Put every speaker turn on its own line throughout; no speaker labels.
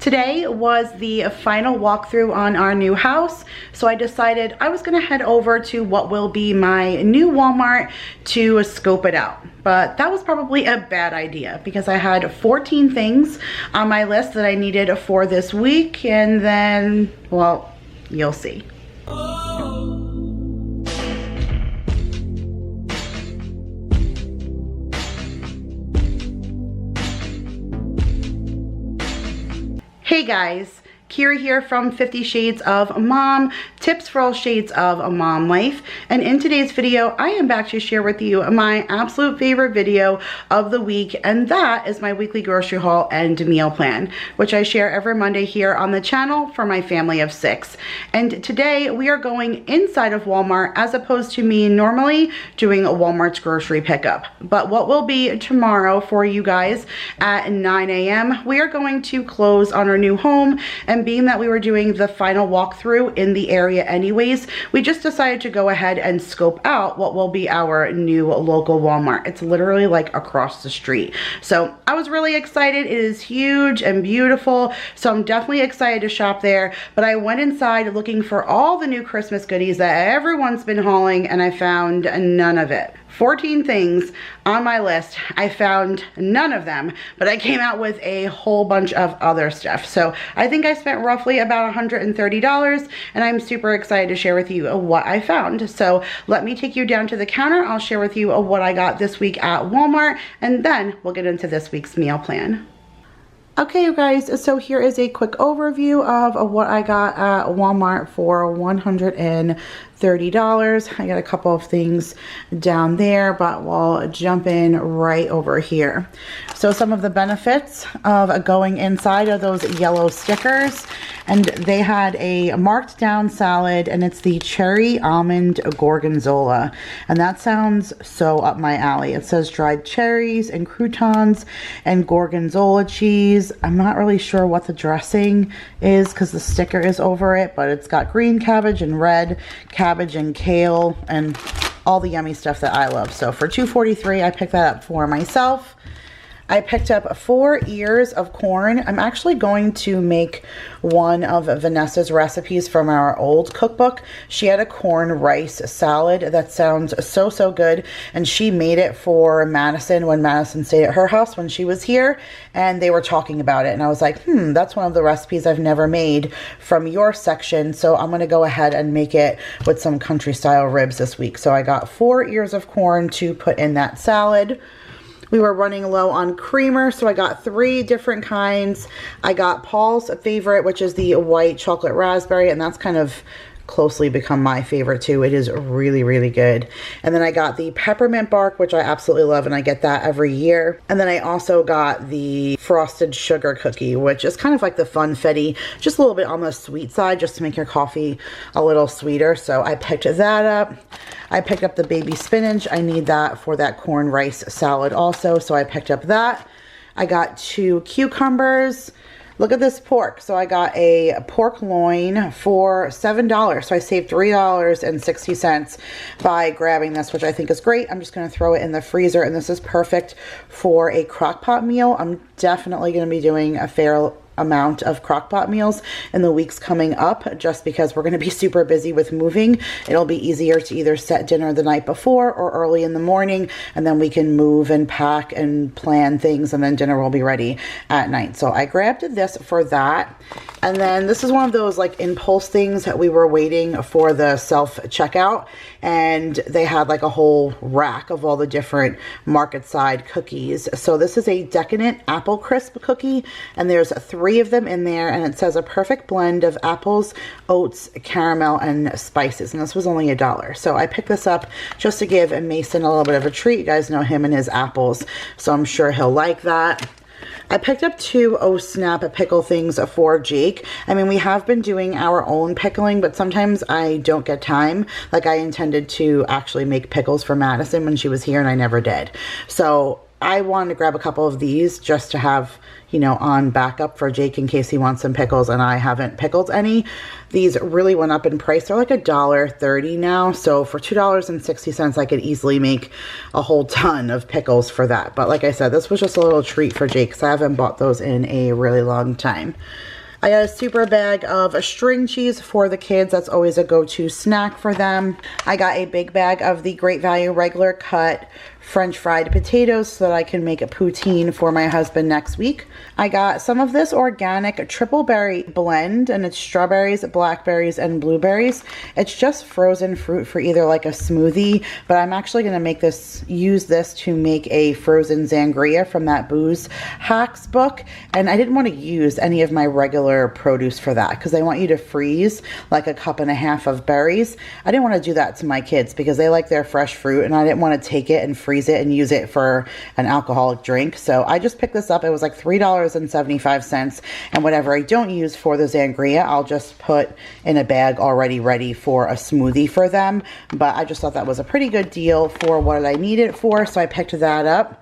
Today was the final walkthrough on our new house, so I decided I was gonna head over to what will be my new Walmart to scope it out. But that was probably a bad idea because I had 14 things on my list that I needed for this week, and then, well, you'll see. Hey guys, Kira here from 50 Shades of Mom, tips for all shades of mom life. And in today's video, I am back to share with you my absolute favorite video of the week, and that is my weekly grocery haul and meal plan, which I share every Monday here on the channel for my family of 6. And today we are going inside of Walmart as opposed to me normally doing a Walmart's grocery pickup. But what will be tomorrow for you guys at 9 a.m., we are going to close on our new home. And being that we were doing the final walkthrough in the area anyways, we just decided to go ahead and scope out what will be our new local Walmart. It's literally like across the street. So I was really excited. It is huge and beautiful. So I'm definitely excited to shop there. But I went inside looking for all the new Christmas goodies that everyone's been hauling, and I found none of it. 14 things on my list. I found none of them, but I came out with a whole bunch of other stuff. So I think I spent roughly about $130, and I'm super excited to share with you what I found. So let me take you down to the counter. I'll share with you what I got this week at Walmart, and then we'll get into this week's meal plan. Okay, you guys, so here is a quick overview of what I got at Walmart for $130. I got a couple of things down there, but we'll jump in right over here. So some of the benefits of going inside are those yellow stickers, and they had a marked down salad, and it's the cherry almond gorgonzola, and that sounds so up my alley. It says dried cherries and croutons and gorgonzola cheese. I'm not really sure what the dressing is because the sticker is over it, but it's got green cabbage and red cabbage and kale and all the yummy stuff that I love. So for $2.43, I picked that up for myself. I picked up 4 ears of corn. I'm actually going to make one of Vanessa's recipes from our old cookbook. She had a corn rice salad that sounds so good, and she made it for Madison when Madison stayed at her house when she was here, and they were talking about it, and I was like, that's one of the recipes I've never made from your section, so I'm gonna go ahead and make it with some country style ribs this week. So I got 4 ears of corn to put in that salad. We were running low on creamer, so I got 3 different kinds. I got Paul's favorite, which is the white chocolate raspberry, and that's kind of closely become my favorite too. It is really good. And then I got the peppermint bark, which I absolutely love, and I get that every year. And then I also got the frosted sugar cookie, which is kind of like the funfetti, just a little bit on the sweet side, just to make your coffee a little sweeter. So I picked that up. I picked up the baby spinach. I need that for that corn rice salad also, so I picked up that. I got 2 cucumbers. Look at this pork. So I got a pork loin for $7. So I saved $3.60 by grabbing this, which I think is great. I'm just going to throw it in the freezer, and this is perfect for a crock pot meal. I'm definitely going to be doing a fair amount of crock pot meals in the weeks coming up, just because we're going to be super busy with moving. It'll be easier to either set dinner the night before or early in the morning, and then we can move and pack and plan things, and then dinner will be ready at night. So I grabbed this for that. And then this is one of those like impulse things that we were waiting for the self-checkout, and they had like a whole rack of all the different market side cookies. So this is a decadent apple crisp cookie, and there's 3 of them in there, and it says a perfect blend of apples, oats, caramel, and spices, and this was only $1. So I picked this up just to give Mason a little bit of a treat. You guys know him and his apples, so I'm sure he'll like that. I picked up 2 Oh Snap pickle things for Jake. I mean, we have been doing our own pickling, but sometimes I don't get time. Like, I intended to actually make pickles for Madison when she was here, and I never did. So I wanted to grab a couple of these just to have, you know, on backup for Jake in case he wants some pickles and I haven't pickled any. These really went up in price. They're like $1.30 now. So for $2.60, I could easily make a whole ton of pickles for that. But like I said, this was just a little treat for Jake because I haven't bought those in a really long time. I got a super bag of string cheese for the kids. That's always a go-to snack for them. I got a big bag of the Great Value regular cut French fried potatoes so that I can make a poutine for my husband next week. I got some of this organic triple berry blend, and it's strawberries, blackberries, and blueberries. It's just frozen fruit for either like a smoothie, but I'm actually going to use this to make a frozen sangria from that Booze Hacks book. And I didn't want to use any of my regular produce for that because I want you to freeze like a cup and a half of berries. I didn't want to do that to my kids because they like their fresh fruit, and I didn't want to take it and freeze it and use it for an alcoholic drink. So I just picked this up. It was like $3.75, and whatever I don't use for the sangria, I'll just put in a bag already ready for a smoothie for them. But I just thought that was a pretty good deal for what I need it for, so I picked that up.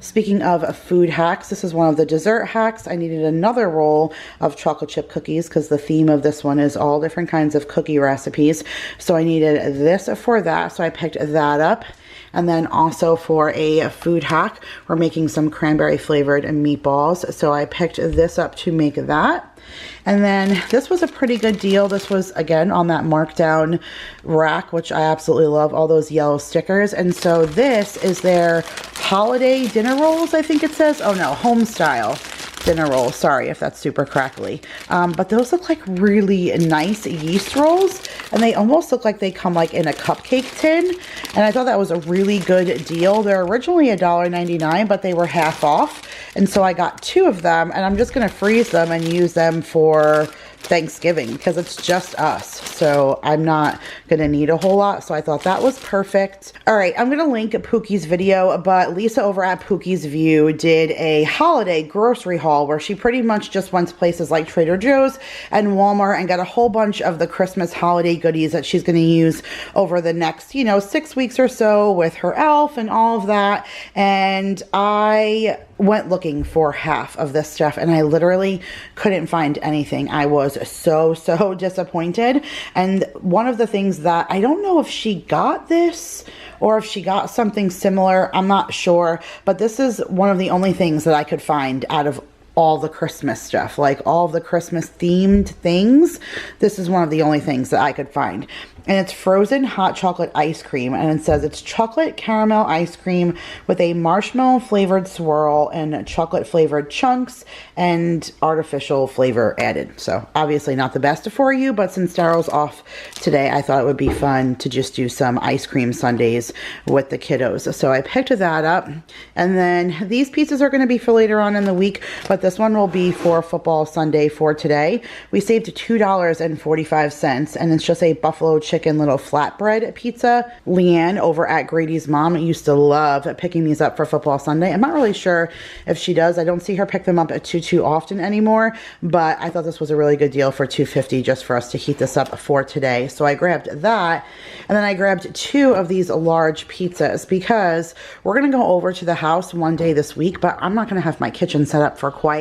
Speaking of food hacks, this is one of the dessert hacks. I needed another roll of chocolate chip cookies because the theme of this one is all different kinds of cookie recipes. So I needed this for that, so I picked that up. And then also for a food hack, we're making some cranberry flavored meatballs. So I picked this up to make that. And then this was a pretty good deal. This was, again, on that markdown rack, which I absolutely love, all those yellow stickers. And so this is their holiday dinner rolls, I think it says. Oh no, home style dinner rolls. Sorry if that's super crackly. But those look like really nice yeast rolls, and they almost look like they come like in a cupcake tin. And I thought that was a really good deal. They're originally $1.99, but they were half off. And so I got 2 of them, and I'm just going to freeze them and use them for Thanksgiving because it's just us. So I'm not going to need a whole lot. So I thought that was perfect. All right, I'm going to link Pookie's video, but Lisa over at Pookie's View did a holiday grocery haul where she pretty much just went to places like Trader Joe's and Walmart and got a whole bunch of the Christmas holiday goodies that she's going to use over the next, 6 weeks or so with her elf and all of that. And I went looking for half of this stuff and I literally couldn't find anything. I was so disappointed. And one of the things that I don't know if she got this or if she got something similar, I'm not sure, but this is one of the only things that I could find out of all the Christmas stuff, like all of the Christmas themed things. This is one of the only things that I could find. And it's frozen hot chocolate ice cream. And it says it's chocolate caramel ice cream with a marshmallow flavored swirl and chocolate flavored chunks and artificial flavor added. So obviously not the best for you, but since Daryl's off today, I thought it would be fun to just do some ice cream sundaes with the kiddos. So I picked that up. And then these pieces are going to be for later on in the week, but this one will be for football Sunday for today. We saved $2.45, and it's just a buffalo chicken little flatbread pizza. Leanne over at Grady's mom used to love picking these up for football Sunday. I'm not really sure if she does. I don't see her pick them up too often anymore, but I thought this was a really good deal for $2.50 just for us to heat this up for today. So I grabbed that, and then I grabbed 2 of these large pizzas because we're going to go over to the house one day this week, but I'm not going to have my kitchen set up for quite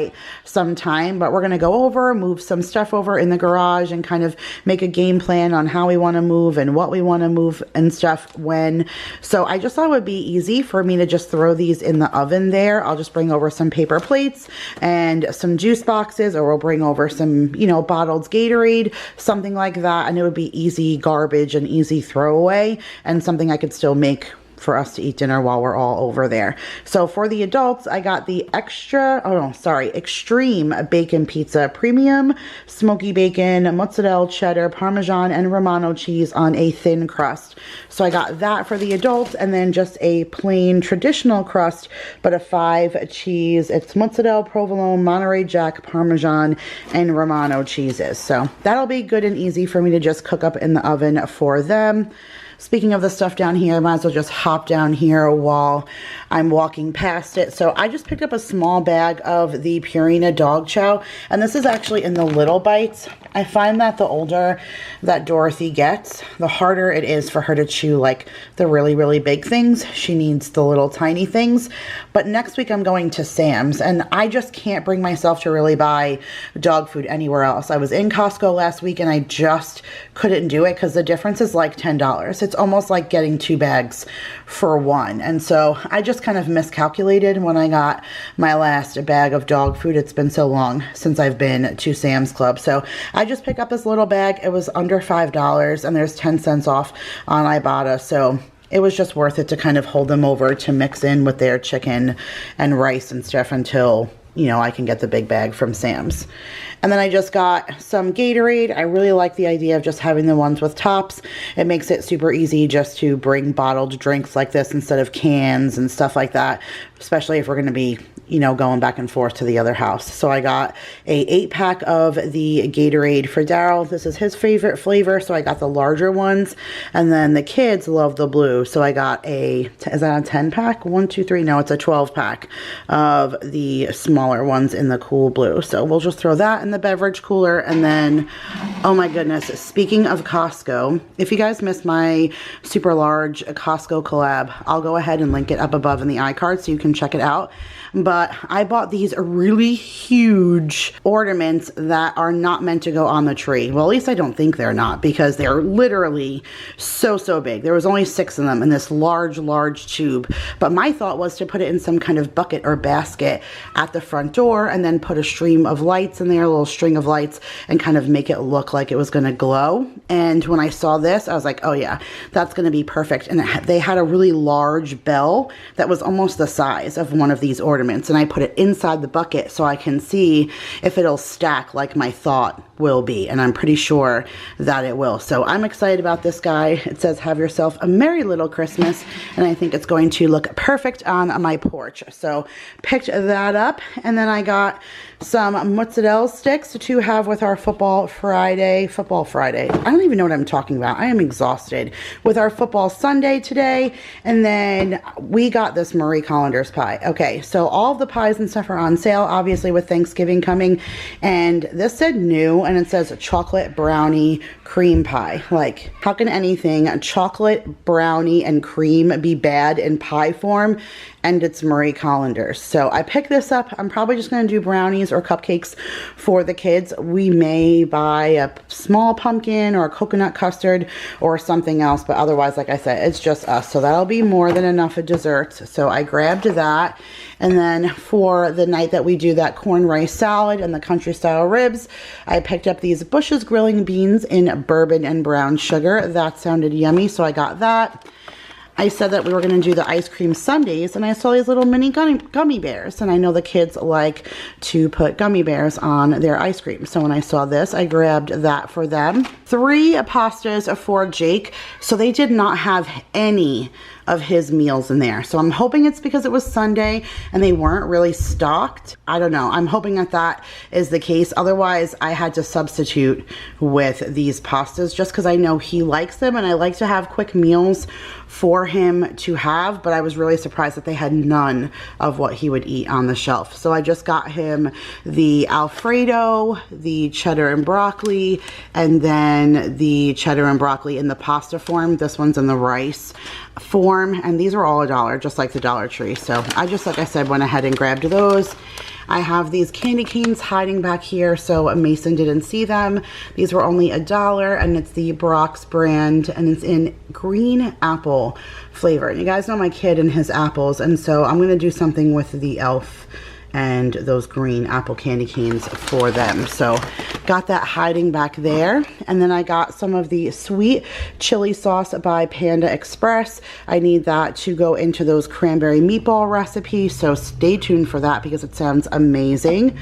some time. But we're going to go over, move some stuff over in the garage, and kind of make a game plan on how we want to move and what we want to move and stuff when. So I just thought it would be easy for me to just throw these in the oven there. I'll just bring over some paper plates and some juice boxes, or we'll bring over some, bottled Gatorade, something like that. And it would be easy garbage and easy throwaway and something I could still make for us to eat dinner while we're all over there. So for the adults, I got the extreme bacon pizza, premium smoky bacon, mozzarella, cheddar, parmesan, and Romano cheese on a thin crust. So I got that for the adults, and then just a plain traditional crust, but a 5 cheese. It's mozzarella, provolone, Monterey Jack, parmesan, and Romano cheeses. So that'll be good and easy for me to just cook up in the oven for them. speaking of the stuff down here, I might as well just hop down here while I'm walking past it. So I just picked up a small bag of the Purina dog chow, and this is actually in the little bites. I find that the older that Dorothy gets, the harder it is for her to chew like the really, really big things. She needs the little tiny things. But next week I'm going to Sam's, and I just can't bring myself to really buy dog food anywhere else. I was in Costco last week and I just couldn't do it because the difference is like $10. It's almost like getting 2 bags for one. And so I just kind of miscalculated when I got my last bag of dog food. It's been so long since I've been to Sam's Club. So I just picked up this little bag. It was under $5 and there's 10 cents off on Ibotta. So it was just worth it to kind of hold them over to mix in with their chicken and rice and stuff until, you know, I can get the big bag from Sam's. And then I just got some Gatorade. I really like the idea of just having the ones with tops. It makes it super easy just to bring bottled drinks like this instead of cans and stuff like that, especially if we're going to be, you know, going back and forth to the other house. So I got a 8-pack of the Gatorade for Daryl. This is his favorite flavor, so I got the larger ones. And then the kids love the blue, so I got a, is that a 10-pack? 1, 2, 3, no, it's a 12-pack of the smaller ones in the cool blue. So we'll just throw that in the beverage cooler. And then, oh my goodness, speaking of Costco, if you guys missed my super large Costco collab, I'll go ahead and link it up above in the iCard so you can check it out. But I bought these really huge ornaments that are not meant to go on the tree. Well, at least I don't think they're not, because they're literally so big. There was only 6 of them in this large tube. But my thought was to put it in some kind of bucket or basket at the front door and then put a stream of lights in there, a little string of lights, and kind of make it look like it was going to glow. And when I saw this, I was like, oh yeah, that's going to be perfect. And they had a really large bell that was almost the size of one of these ornaments. And I put it inside the bucket so I can see if it'll stack like my thought will be. And I'm pretty sure that it will. So I'm excited about this guy. It says, have yourself a merry little Christmas. And I think it's going to look perfect on my porch. So picked that up. And then I got some mozzarella sticks to have with our Football Friday. I don't even know what I'm talking about. I am exhausted. With our Football Sunday today. And then we got this Marie Collander's pie. Okay, so all of the pies and stuff are on sale, obviously with Thanksgiving coming. And this said new, and it says chocolate brownie cream pie. Like, how can anything chocolate, brownie, and cream be bad in pie form? And it's Marie Collander's. So I picked this up. I'm probably just going to do brownies or cupcakes for the kids. We may buy a small pumpkin or a coconut custard or something else, but otherwise, like I said, it's just us. So that'll be more than enough of desserts. So I grabbed that. And then for the night that we do that corn rice salad and the country style ribs, I picked up these Bush's grilling beans in bourbon and brown sugar. That sounded yummy, so I got that. I said that we were going to do the ice cream sundaes, and I saw these little mini gummy bears, and I know the kids like to put gummy bears on their ice cream. So when I saw this, I grabbed that for them. 3 pastas for Jake, so they did not have any of his meals in there. So I'm hoping it's because it was Sunday and they weren't really stocked. I don't know. I'm hoping that that is the case. Otherwise, I had to substitute with these pastas just because I know he likes them, and I like to have quick meals for him to have, but I was really surprised that they had none of what he would eat on the shelf. So I just got him the Alfredo, the cheddar and broccoli, and then the cheddar and broccoli in the pasta form. This one's in the rice form, and these are all $1, just like the Dollar Tree. So I just, like I said, went ahead and grabbed those. I have these candy canes hiding back here, so Mason didn't see them. These were only $1, and it's the Brock's brand, and it's in green apple flavor. And you guys know my kid and his apples, and so I'm going to do something with the Elf and those green apple candy canes for them. So got that hiding back there. And then I got some of the sweet chili sauce by Panda Express. I need that to go into those cranberry meatball recipes, so stay tuned for that because it sounds amazing.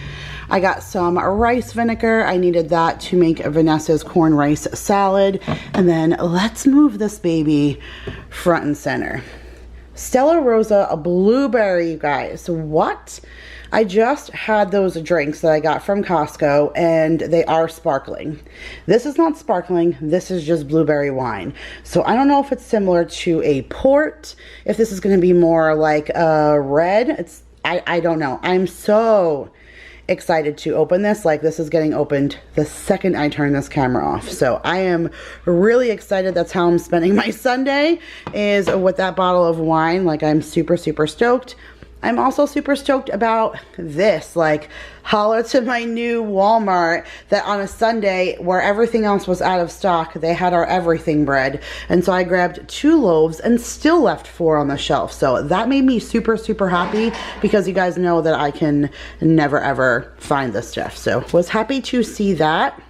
I got some rice vinegar. I needed that to make Vanessa's corn rice salad. And then let's move this baby front and center. Stella Rosa, a blueberry, you guys. What? I just had those drinks that I got from Costco, and they are sparkling. This is not sparkling, this is just blueberry wine. So I don't know if it's similar to a port, if this is going to be more like a red. I don't know. I'm so excited to open this. Like, this is getting opened the second I turn this camera off. So I am really excited. That's how I'm spending my Sunday, is with that bottle of wine. Like, I'm super, super stoked. I'm also super stoked about this. Like, holla to my new Walmart that on a Sunday where everything else was out of stock, they had our everything bread. And so I grabbed 2 loaves and still left 4 on the shelf. So that made me super, super happy, because you guys know that I can never ever find this stuff. So was happy to see that.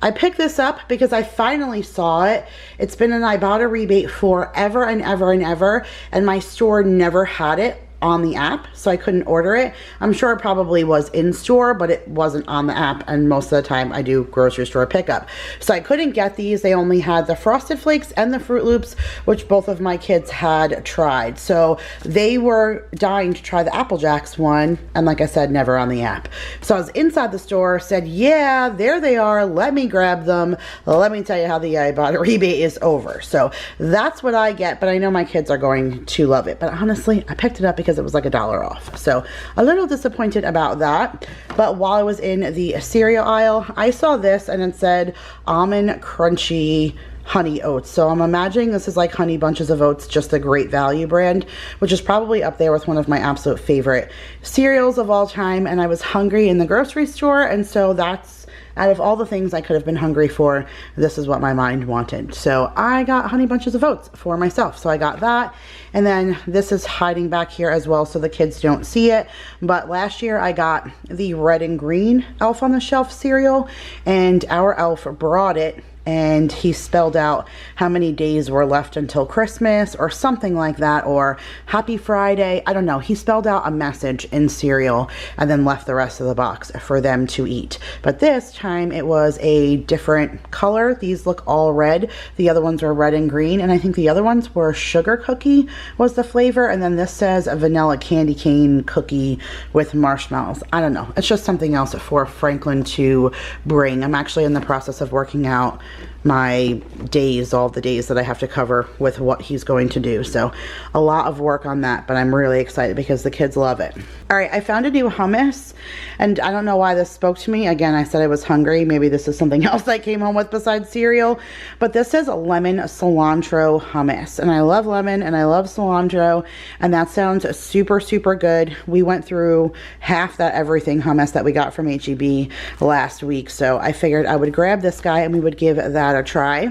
I picked this up because I finally saw it. It's been an Ibotta rebate forever and ever and ever, and my store never had it on the app, so I couldn't order it. I'm sure it probably was in store, but it wasn't on the app, and most of the time I do grocery store pickup. So I couldn't get these. They only had the Frosted Flakes and the Fruit Loops, which both of my kids had tried. So they were dying to try the Apple Jacks one, and like I said, never on the app. So I was inside the store, said, yeah, there they are, let me grab them. Let me tell you how the Ibotta rebate is over. So that's what I get, but I know my kids are going to love it. But honestly, I picked it up because it was like $1 off. So a little disappointed about that. But while I was in the cereal aisle, I saw this and it said almond crunchy honey oats. So I'm imagining this is like Honey Bunches of Oats, just a great value brand, which is probably up there with one of my absolute favorite cereals of all time. And I was hungry in the grocery store, and so that's, out of all the things I could have been hungry for, this is what my mind wanted. So I got Honey Bunches of Oats for myself. So I got that. And then this is hiding back here as well, so the kids don't see it. But last year I got the red and green Elf on the Shelf cereal, and our elf brought it, and he spelled out how many days were left until Christmas or something like that, or Happy Friday. I don't know. He spelled out a message in cereal and then left the rest of the box for them to eat. But this time it was a different color. These look all red. The other ones were red and green, and I think the other ones were sugar cookie was the flavor, and then this says a vanilla candy cane cookie with marshmallows. I don't know. It's just something else for Franklin to bring. I'm actually in the process of working out my days, all the days that I have to cover with what he's going to do. So a lot of work on that, but I'm really excited because the kids love it. All right, I found a new hummus, and I don't know why this spoke to me. Again, I said I was hungry. Maybe this is something else I came home with besides cereal, but this is lemon cilantro hummus, and I love lemon and I love cilantro, and that sounds super, super good. We went through half that everything hummus that we got from HEB last week, so I figured I would grab this guy and we would give that a try.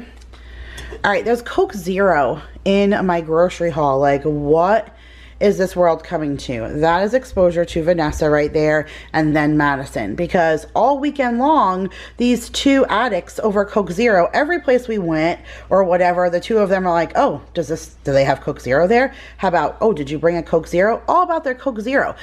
All right, there's Coke Zero in my grocery haul. Like, what is this world coming to? That is exposure to Vanessa right there, and then Madison, because all weekend long, these two addicts over Coke Zero, every place we went or whatever, the two of them are like, oh, do they have Coke Zero there? How about, oh, did you bring a Coke Zero? All about their Coke Zero.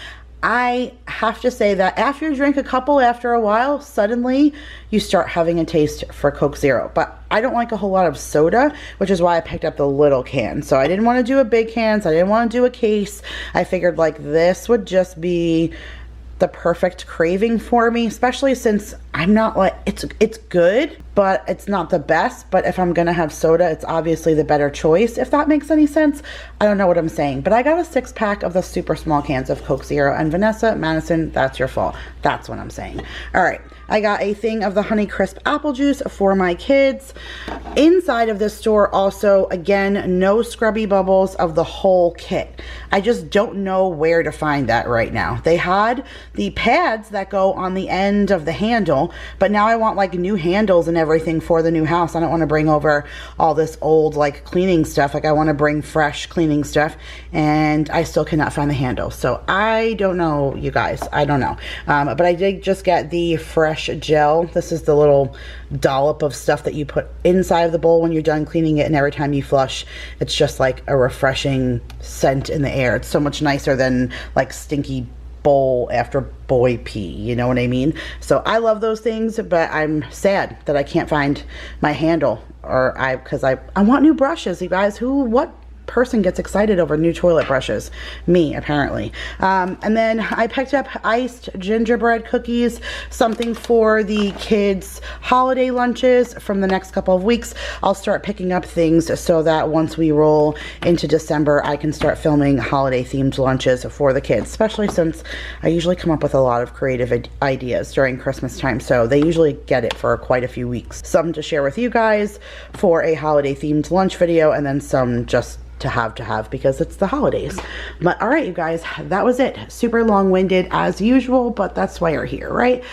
I have to say that after you drink a couple, after a while, suddenly you start having a taste for Coke Zero. But I don't like a whole lot of soda, which is why I picked up the little can. So I didn't want to do a big can, so I didn't want to do a case. I figured like this would just be the perfect craving for me, especially since I'm not like, it's good, but it's not the best. But if I'm gonna have soda, it's obviously the better choice, if that makes any sense. I don't know what I'm saying, but I got a 6-pack of the super small cans of Coke Zero, and Vanessa, Madison, that's your fault. That's what I'm saying. All right, I got a thing of the Honey Crisp apple juice for my kids. Inside of this store also, again, no scrubby bubbles of the whole kit. I just don't know where to find that right now. They had the pads that go on the end of the handle, but now I want like new handles and everything for the new house. I don't want to bring over all this old like cleaning stuff. Like, I want to bring fresh cleaning stuff, and I still cannot find the handle. So I don't know, you guys. I don't know. But I did just get the fresh gel. This is the little dollop of stuff that you put inside of the bowl when you're done cleaning it, and every time you flush, it's just like a refreshing scent in the air. It's so much nicer than like stinky bowl after boy pee, you know what I mean? So I love those things, but I'm sad that I can't find my handle, or because I want new brushes, you guys. What person gets excited over new toilet brushes? Me, apparently. And then I picked up iced gingerbread cookies, something for the kids' holiday lunches. From the next couple of weeks, I'll start picking up things so that once we roll into December, I can start filming holiday themed lunches for the kids, especially since I usually come up with a lot of creative ideas during Christmas time, so they usually get it for quite a few weeks. Some to share with you guys for a holiday themed lunch video, and then some just to have because it's the holidays. But all right, you guys, that was it. Super long-winded as usual, but that's why you're here, right?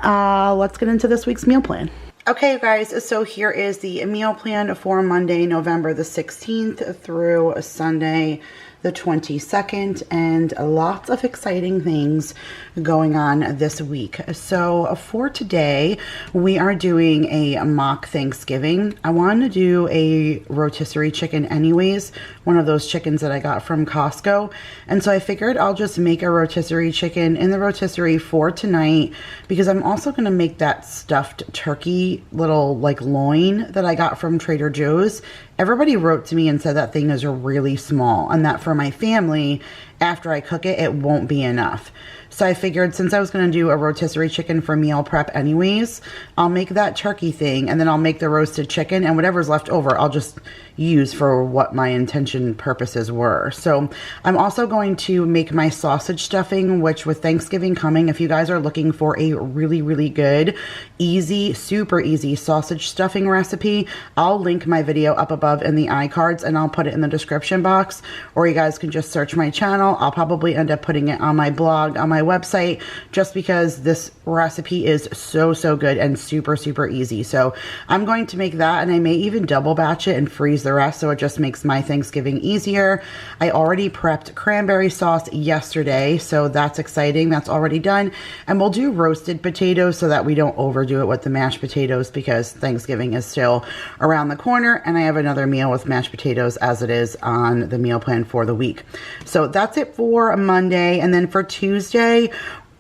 Let's get into this week's meal plan. Okay, you guys, so here is the meal plan for Monday, November the 16th through Sunday the 22nd, and lots of exciting things going on this week. So for today, we are doing a mock Thanksgiving. I wanted to do a rotisserie chicken anyways, one of those chickens that I got from Costco. And so I figured I'll just make a rotisserie chicken in the rotisserie for tonight, because I'm also going to make that stuffed turkey little like loin that I got from Trader Joe's. Everybody wrote to me and said that thing is really small, and that for my family, after I cook it, it won't be enough. So I figured since I was going to do a rotisserie chicken for meal prep anyways, I'll make that turkey thing, and then I'll make the roasted chicken, and whatever's left over, I'll just use for what my intention purposes were. So I'm also going to make my sausage stuffing, which with Thanksgiving coming, if you guys are looking for a really good, easy, super easy sausage stuffing recipe, I'll link my video up above in the iCards, and I'll put it in the description box, or you guys can just search my channel. I'll probably end up putting it on my blog, on my website, just because this recipe is so good and super easy. So I'm going to make that, and I may even double batch it and freeze the rest, so it just makes my Thanksgiving easier. I already prepped cranberry sauce yesterday, so that's exciting. That's already done. And we'll do roasted potatoes so that we don't overdo it with the mashed potatoes, because Thanksgiving is still around the corner, and I have another meal with mashed potatoes as it is on the meal plan for the week. So that's it for Monday. And then for Tuesday,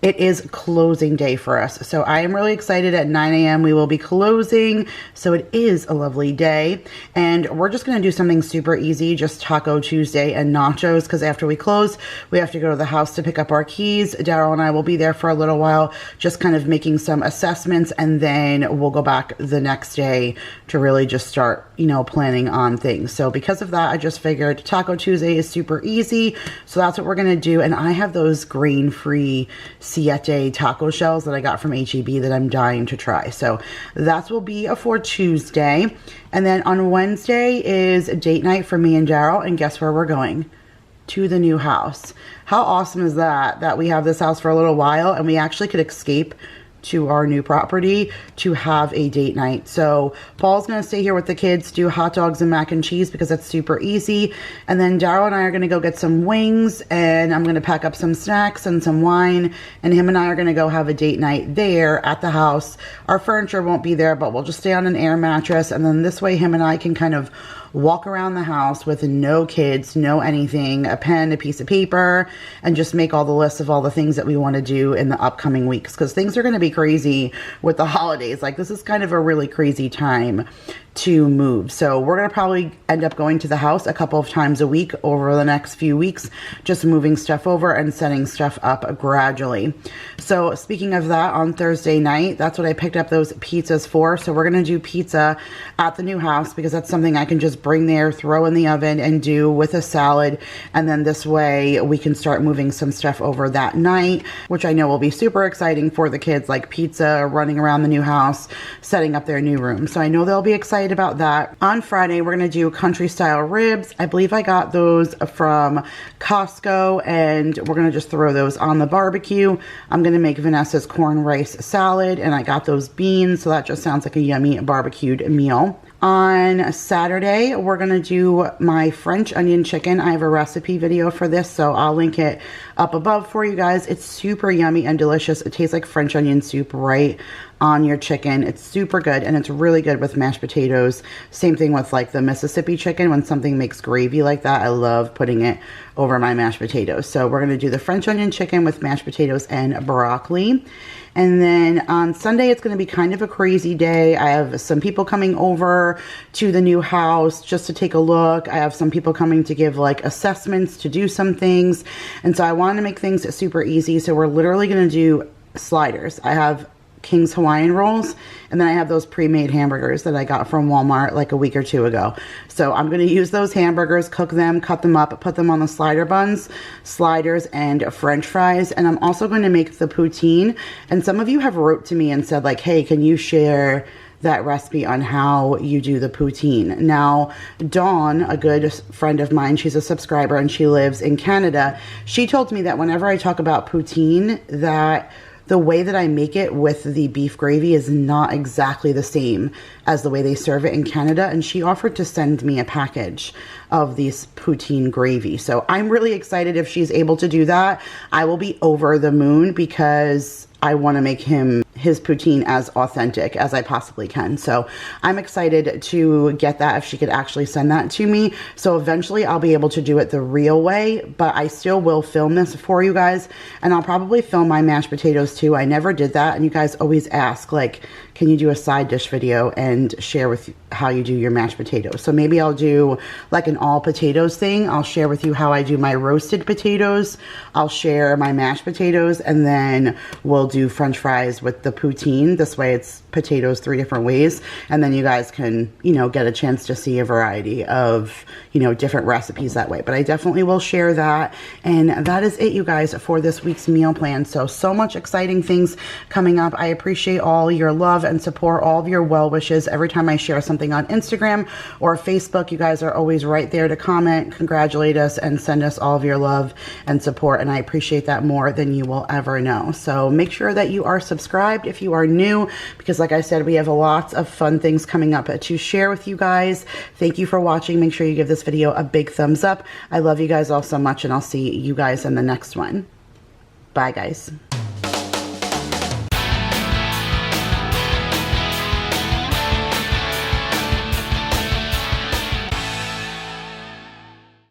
it is closing day for us. So I am really excited. At 9 a.m. we will be closing. So it is a lovely day. And we're just going to do something super easy, just Taco Tuesday and nachos, because after we close, we have to go to the house to pick up our keys. Daryl and I will be there for a little while, just kind of making some assessments, and then we'll go back the next day to really just start, you know, planning on things. So because of that, I just figured Taco Tuesday is super easy. So that's what we're going to do. And I have those grain-free Siete taco shells that I got from H-E-B that I'm dying to try. So that will be for Tuesday. And then on Wednesday is date night for me and Daryl. And guess where we're going? To the new house. How awesome is that? That we have this house for a little while, and we actually could escape to our new property to have a date night. So Paul's gonna stay here with the kids, do hot dogs and mac and cheese because that's super easy. And then Daryl and I are gonna go get some wings, and I'm gonna pack up some snacks and some wine, and him and I are gonna go have a date night there at the house. Our furniture won't be there, but we'll just stay on an air mattress, and then this way him and I can kind of walk around the house with no kids, no anything, a pen, a piece of paper, and just make all the lists of all the things that we want to do in the upcoming weeks, because things are going to be crazy with the holidays. Like, this is kind of a really crazy time to move. So we're going to probably end up going to the house a couple of times a week over the next few weeks, just moving stuff over and setting stuff up gradually. So speaking of that, on Thursday night, that's what I picked up those pizzas for. So we're going to do pizza at the new house, because that's something I can just bring there, throw in the oven, and do with a salad. And then this way we can start moving some stuff over that night, which I know will be super exciting for the kids, like pizza, running around the new house, setting up their new room. So I know they'll be excited about that. On Friday, we're going to do country style ribs. I believe I got those from Costco, and we're going to just throw those on the barbecue. I'm going to make Vanessa's corn rice salad, and I got those beans, so that just sounds like a yummy barbecued meal. On Saturday, we're going to do my French onion chicken. I have a recipe video for this, so I'll link it up above for you guys. It's super yummy and delicious. It tastes like French onion soup right on your chicken. It's super good, and it's really good with mashed potatoes. Same thing with like the Mississippi chicken. When something makes gravy like that, I love putting it over my mashed potatoes. So we're going to do the French onion chicken with mashed potatoes and broccoli. And then on Sunday, it's going to be kind of a crazy day. I have some people coming over to the new house just to take a look. I have some people coming to give like assessments to do some things. And so I wanted to make things super easy. So we're literally going to do sliders. I have King's Hawaiian rolls, and then I have those pre-made hamburgers that I got from Walmart like a week or two ago. So I'm going to use those hamburgers, cook them, cut them up, put them on the slider buns, sliders, and french fries. And I'm also going to make the poutine. And some of you have wrote to me and said like, hey, can you share that recipe on how you do the poutine? Now, Dawn, a good friend of mine, she's a subscriber and she lives in Canada. She told me that whenever I talk about poutine, that the way that I make it with the beef gravy is not exactly the same as the way they serve it in Canada. And she offered to send me a package of these poutine gravy. So I'm really excited if she's able to do that. I will be over the moon because I want to make his poutine as authentic as I possibly can. So I'm excited to get that if she could actually send that to me. So eventually I'll be able to do it the real way, but I still will film this for you guys. And I'll probably film my mashed potatoes too. I never did that. And you guys always ask like, can you do a side dish video and share with how you do your mashed potatoes? So maybe I'll do like an all potatoes thing. I'll share with you how I do my roasted potatoes. I'll share my mashed potatoes, and then we'll do french fries with the poutine. This way it's potatoes 3 different ways, and then you guys can, you know, get a chance to see a variety of, you know, different recipes that way. But I definitely will share that. And that is it, you guys, for this week's meal plan. So much exciting things coming up. I appreciate all your love and support, all of your well wishes. Every time I share something on Instagram or Facebook, you guys are always right there to comment, congratulate us, and send us all of your love and support. And I appreciate that more than you will ever know. So make sure that you are subscribed if you are new, because like I said, we have lots of fun things coming up to share with you guys. Thank you for watching. Make sure you give this video a big thumbs up. I love you guys all so much, and I'll see you guys in the next one. Bye, guys.